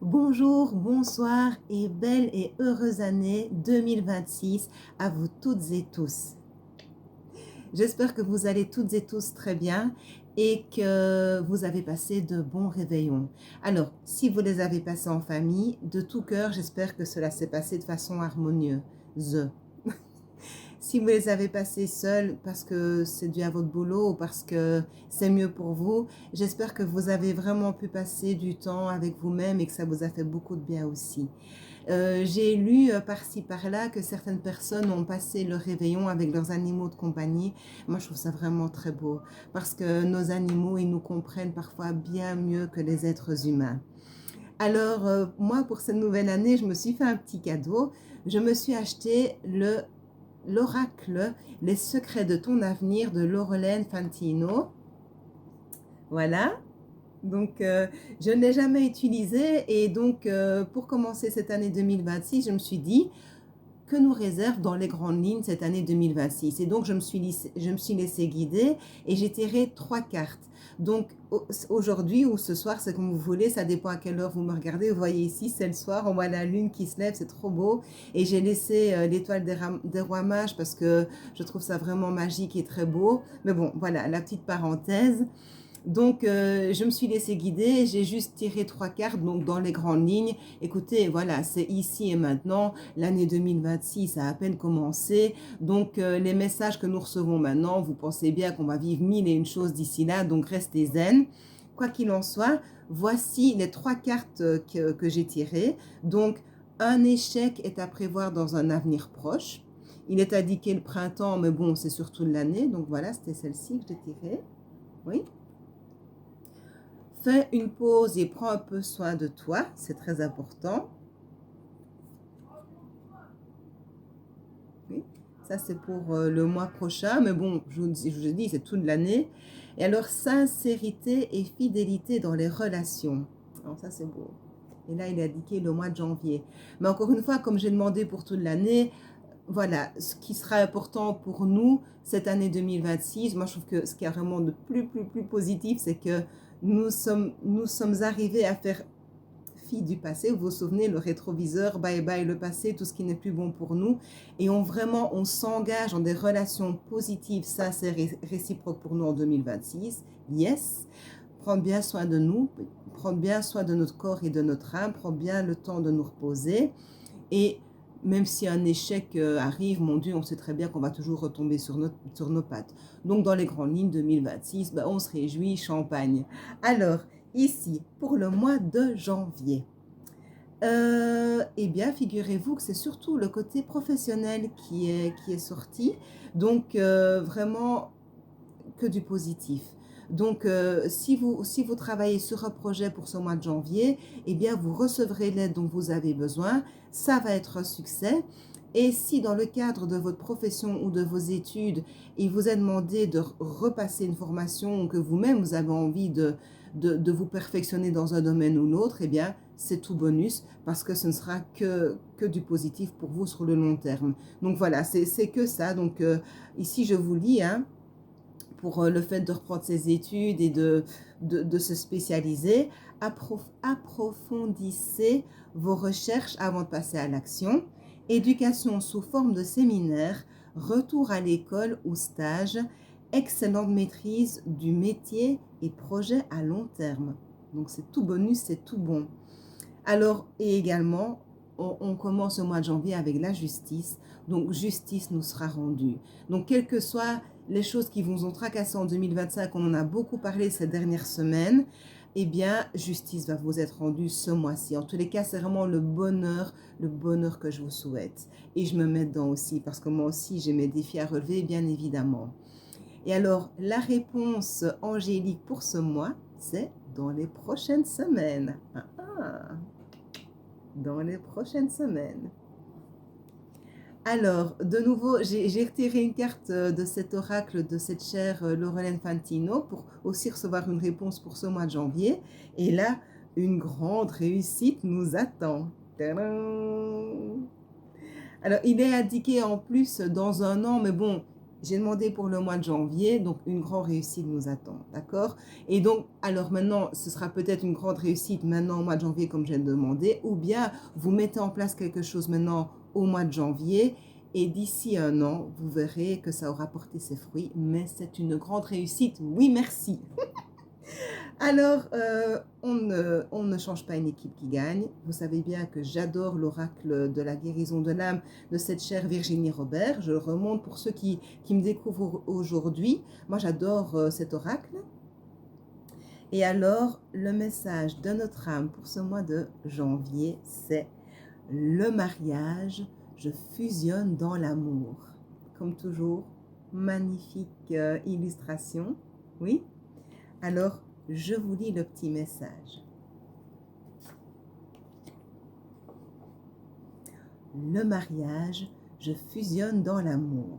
Bonjour, bonsoir et belle et heureuse année 2026 à vous toutes et tous. J'espère que vous allez toutes et tous très bien et que vous avez passé de bons réveillons. Alors, si vous les avez passés en famille, de tout cœur, j'espère que cela s'est passé de façon harmonieuse. Si vous les avez passés seuls parce que c'est dû à votre boulot ou parce que c'est mieux pour vous, j'espère que vous avez vraiment pu passer du temps avec vous-même et que ça vous a fait beaucoup de bien aussi. J'ai lu par-ci par-là que certaines personnes ont passé le réveillon avec leurs animaux de compagnie. Moi, je trouve ça vraiment très beau parce que nos animaux, ils nous comprennent parfois bien mieux que les êtres humains. Alors, moi, pour cette nouvelle année, je me suis fait un petit cadeau. Je me suis acheté l'oracle Les secrets de ton avenir de Laurelène Fantino. Voilà. Donc, je ne l'ai jamais utilisé et donc, pour commencer cette année 2026, je me suis dit que nous réserve dans les grandes lignes cette année 2026. Et donc, je me suis laissée guider et j'ai tiré 3 cartes. Donc, aujourd'hui ou ce soir, c'est comme vous voulez, ça dépend à quelle heure vous me regardez. Vous voyez ici, c'est le soir, on voit la lune qui se lève, c'est trop beau. Et j'ai laissé l'étoile des rois mages parce que je trouve ça vraiment magique et très beau. Mais bon, voilà, la petite parenthèse. Donc, je me suis laissée guider, j'ai juste tiré 3 cartes, donc dans les grandes lignes. Écoutez, voilà, c'est ici et maintenant, l'année 2026 a à peine commencé. Donc, les messages que nous recevons maintenant, vous pensez bien qu'on va vivre mille et une choses d'ici là, donc restez zen. Quoi qu'il en soit, voici les 3 cartes que j'ai tirées. Donc, un échec est à prévoir dans un avenir proche. Il est indiqué le printemps, mais bon, c'est surtout l'année. Donc voilà, c'était celle-ci que j'ai tirée. Oui. Fais une pause et prends un peu soin de toi, c'est très important. Oui, ça c'est pour le mois prochain, mais bon, je vous dis, c'est toute l'année. Et alors, sincérité et fidélité dans les relations. Alors ça c'est beau. Et là, il est indiqué le mois de janvier. Mais encore une fois, comme j'ai demandé pour toute l'année, voilà, ce qui sera important pour nous cette année 2026, moi je trouve que ce qui est vraiment de plus positif, c'est que nous sommes arrivés à faire fi du passé. Vous vous souvenez, le rétroviseur, bye bye le passé, tout ce qui n'est plus bon pour nous. Et on s'engage dans des relations positives, sincères et réciproques pour nous en 2026. Yes. Prendre bien soin de nous, prendre bien soin de notre corps et de notre âme, prendre bien le temps de nous reposer. Et même si un échec arrive, mon Dieu, on sait très bien qu'on va toujours retomber sur nos pattes. Donc, dans les grandes lignes 2026, ben, on se réjouit, champagne. Alors, ici, pour le mois de janvier, eh bien, figurez-vous que c'est surtout le côté professionnel qui est sorti. Donc, vraiment, que du positif. Donc, si vous travaillez sur un projet pour ce mois de janvier, eh bien, vous recevrez l'aide dont vous avez besoin. Ça va être un succès. Et si dans le cadre de votre profession ou de vos études, il vous est demandé de repasser une formation ou que vous-même, vous avez envie de vous perfectionner dans un domaine ou l'autre, eh bien, c'est tout bonus parce que ce ne sera que du positif pour vous sur le long terme. Donc voilà, c'est que ça. Donc ici, je vous lis, hein, pour le fait de reprendre ses études et de se spécialiser, approfondissez vos recherches avant de passer à l'action. Éducation sous forme de séminaire, retour à l'école ou stage, excellente maîtrise du métier et projet à long terme. Donc c'est tout bonus, c'est tout bon. Alors, et également, on commence au mois de janvier avec la justice. Donc, justice nous sera rendue. Donc, quelles que soient les choses qui vous ont tracassé en 2025, on en a beaucoup parlé ces dernières semaines, eh bien, justice va vous être rendue ce mois-ci. En tous les cas, c'est vraiment le bonheur que je vous souhaite. Et je me mets dedans aussi, parce que moi aussi, j'ai mes défis à relever, bien évidemment. Et alors, la réponse angélique pour ce mois, c'est dans les prochaines semaines. Dans les prochaines semaines. Alors, de nouveau, j'ai retiré une carte de cet oracle de cette chère Laurelène Fantino pour aussi recevoir une réponse pour ce mois de janvier. Et là, une grande réussite nous attend. Tadam! Alors, il est indiqué en plus dans un an, mais bon, j'ai demandé pour le mois de janvier, donc une grande réussite nous attend, d'accord? Et donc, alors maintenant, ce sera peut-être une grande réussite maintenant au mois de janvier comme j'ai demandé, ou bien vous mettez en place quelque chose maintenant au mois de janvier, et d'ici un an, vous verrez que ça aura porté ses fruits, mais c'est une grande réussite, oui merci. Alors, on ne change pas une équipe qui gagne. Vous savez bien que j'adore l'oracle de la guérison de l'âme de cette chère Virginie Robert. Je le remonte pour ceux qui me découvrent aujourd'hui. Moi, j'adore cet oracle. Et alors, le message de notre âme pour ce mois de janvier, c'est le mariage, je fusionne dans l'amour. Comme toujours, magnifique illustration. Oui? Alors, je vous lis le petit message. Le mariage, je fusionne dans l'amour.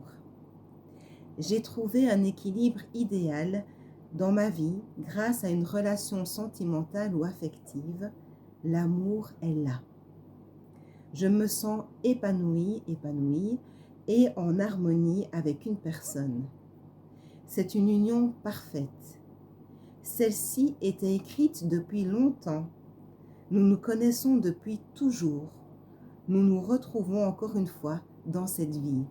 J'ai trouvé un équilibre idéal dans ma vie grâce à une relation sentimentale ou affective. L'amour est là. Je me sens épanouie et en harmonie avec une personne. C'est une union parfaite. Celle-ci était écrite depuis longtemps. Nous nous connaissons depuis toujours. Nous nous retrouvons encore une fois dans cette vie.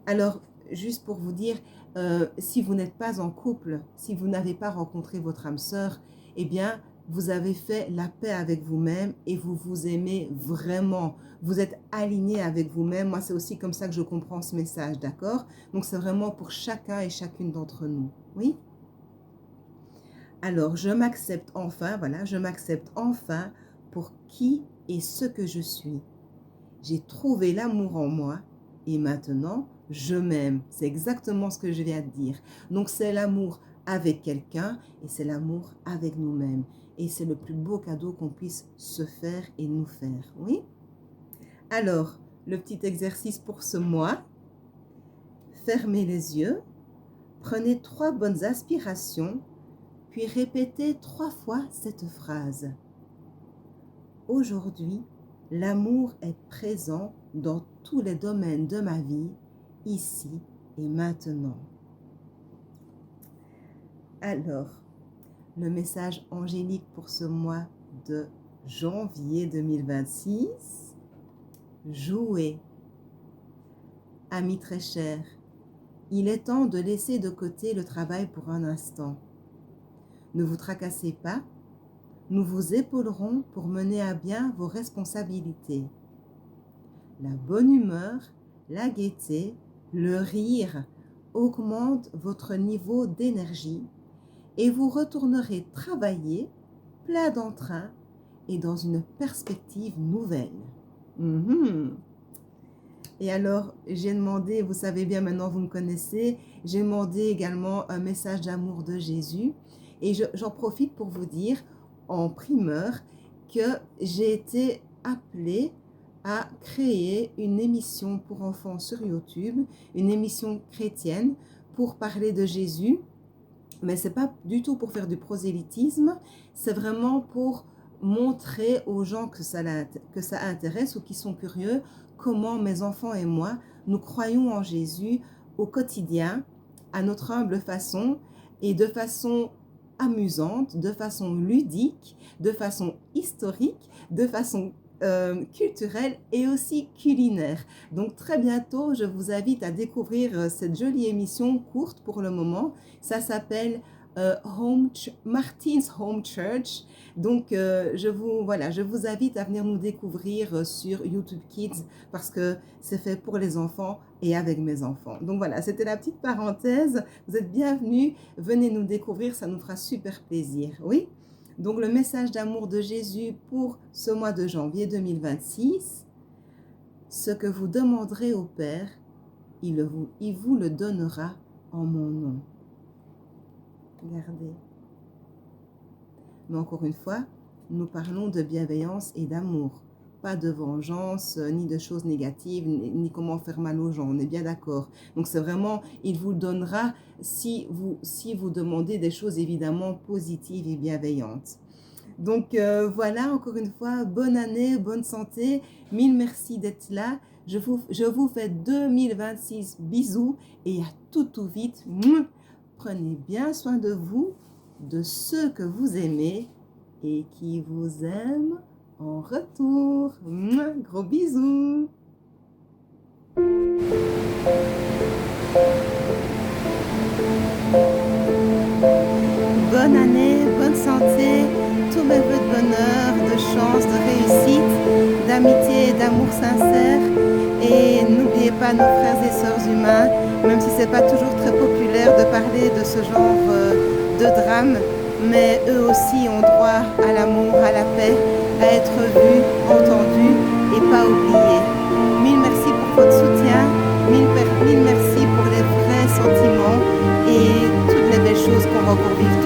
Alors, juste pour vous dire, si vous n'êtes pas en couple, si vous n'avez pas rencontré votre âme sœur, eh bien, vous avez fait la paix avec vous-même et vous vous aimez vraiment. Vous êtes aligné avec vous-même. Moi, c'est aussi comme ça que je comprends ce message, d'accord? Donc, c'est vraiment pour chacun et chacune d'entre nous. Oui? Alors, je m'accepte enfin, voilà, je m'accepte enfin pour qui et ce que je suis. J'ai trouvé l'amour en moi et maintenant, je m'aime. C'est exactement ce que je viens de dire. Donc, c'est l'amour avec quelqu'un et c'est l'amour avec nous-mêmes. Et c'est le plus beau cadeau qu'on puisse se faire et nous faire. Oui? Alors, le petit exercice pour ce mois. Fermez les yeux, prenez 3 bonnes aspirations, puis répétez 3 fois cette phrase. Aujourd'hui, l'amour est présent dans tous les domaines de ma vie, ici et maintenant. Alors, le message angélique pour ce mois de janvier 2026. Jouez. Amis très chers, il est temps de laisser de côté le travail pour un instant. Ne vous tracassez pas, nous vous épaulerons pour mener à bien vos responsabilités. La bonne humeur, la gaieté, le rire augmentent votre niveau d'énergie et vous retournerez travailler plein d'entrain et dans une perspective nouvelle. Et alors, j'ai demandé, vous savez bien maintenant, vous me connaissez, j'ai demandé également un message d'amour de Jésus. Et j'en profite pour vous dire en primeur que j'ai été appelée à créer une émission pour enfants sur YouTube, une émission chrétienne pour parler de Jésus. Mais ce n'est pas du tout pour faire du prosélytisme, c'est vraiment pour montrer aux gens que ça intéresse ou qui sont curieux comment mes enfants et moi, nous croyons en Jésus au quotidien, à notre humble façon et de façon amusante, de façon ludique, de façon historique, de façon culturelle et aussi culinaire. Donc très bientôt, je vous invite à découvrir cette jolie émission courte pour le moment. Ça s'appelle Martin's Home Church. Donc je vous invite à venir nous découvrir sur YouTube Kids parce que c'est fait pour les enfants et avec mes enfants. Donc voilà, c'était la petite parenthèse. Vous êtes bienvenus, venez nous découvrir, ça nous fera super plaisir. Oui? Donc le message d'amour de Jésus pour ce mois de janvier 2026. Ce que vous demanderez au Père, il vous le donnera en mon nom. Regardez. Mais encore une fois, nous parlons de bienveillance et d'amour. Pas de vengeance, ni de choses négatives, ni comment faire mal aux gens. On est bien d'accord. Donc c'est vraiment, il vous donnera si vous demandez des choses évidemment positives et bienveillantes. Donc voilà, encore une fois, bonne année, bonne santé. Mille merci d'être là. Je vous fais 2026 bisous et à tout vite. Prenez bien soin de vous, de ceux que vous aimez et qui vous aiment en retour. Gros bisous. Bonne année, bonne santé, tous mes vœux de bonheur, de chance, de réussite, d'amitié et d'amour sincère. Et n'oubliez pas nos frères et sœurs humains, même si c'est pas toujours très populaire de parler de ce genre de drame, mais eux aussi ont droit à l'amour, à la paix, à être vus, entendus et pas oubliés. Mille merci pour votre soutien, mille merci pour les vrais sentiments et toutes les belles choses qu'on va encore vivre